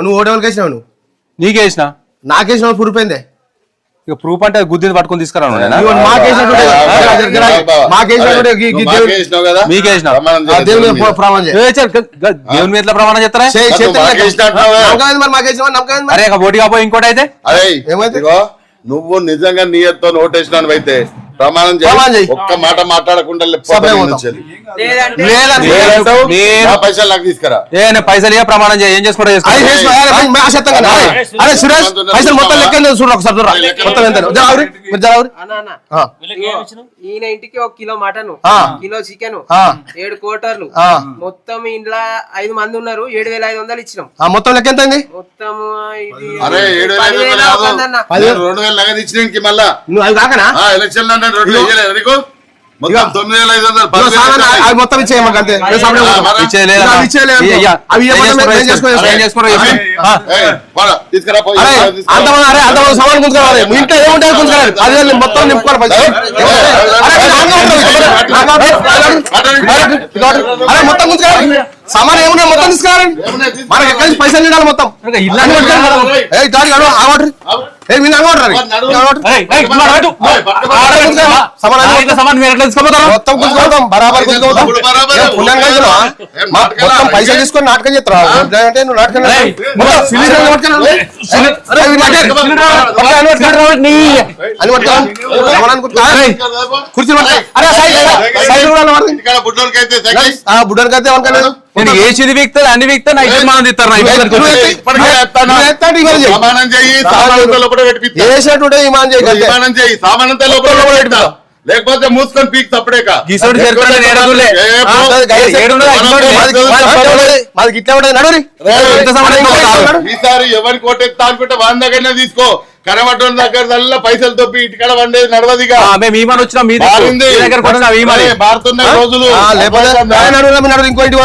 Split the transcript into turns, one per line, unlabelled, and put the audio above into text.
నువ్వు ఓటేవాళ్ళకి వేసినావు నువ్వు
నీకేసిన
నాకేసిన ప్రూఫ్ ఏందే
ఇక ప్రూఫ్ అంటే గుద్దిని పట్టుకొని తీసుకురా దేవుని మీద ప్రమాణం చేస్తారా అరే ఓటు కాపోయి ఇంకోటి అయితే
నువ్వు నిజంగా నీయతో ఓటేసినావు అయితే ప్రమాణం చేయి ఒక్క మాట మాట్లాడకుండా పైసలు నాకు తీసుకురా
పైసలు ప్రమాణం చేయి ఏం చేసుకోవడం
ఈయన ఇంటికి 1 కిలో మటన్ కిలో చికెన్ 7 కోటర్లు మొత్తం ఇంట్లో 5 మంది ఉన్నారు 7,500 ఇచ్చినాం
మొత్తం లెక్క ఎంత
మొత్తం
అరే 7,500 నగదు ఇచ్చినానికి మళ్ళా
నువ్వు అది కాకనా
ఎలక్షన్ మొత్తం 9,500
మొత్తం ఇచ్చేయమ్మా అంతే
తీసుకురా
సమాన్ గుంజుకోవాలి ఇంట్లో ఏముంటాయి గుంజుకోవాలి అది మొత్తం నింపుకోవాలి అరే మొత్తం గుంజుకోవాలి సమాన్ ఏమున్నా మొత్తం తీసుకురావాలి మనకి ఎక్కడి నుంచి పైసలు ఇవ్వాలి మొత్తం మొత్తం బరాబర్ మొత్తం పైసలు తీసుకొని నాటకం చేస్తారా అంటే నువ్వు నాటకం కుర్చీ బుడ్డోనికి అయితే
నేను ఏది వీక్తా అన్ని వీక్తా మనం తిస్తారు
లేకపోతే మూసుకొని పీక్ తప్పుడే ఈసారి ఎవరికి ఓటెత్తా అనుకుంటే 100 దగ్గరనే తీసుకో కనబడ్డం దగ్గర పైసలు తప్పి ఇటుకడ వండేది నడవదిగా
వచ్చినా
మారుతున్నాయి రోజులు
ఇంకో ఇంటి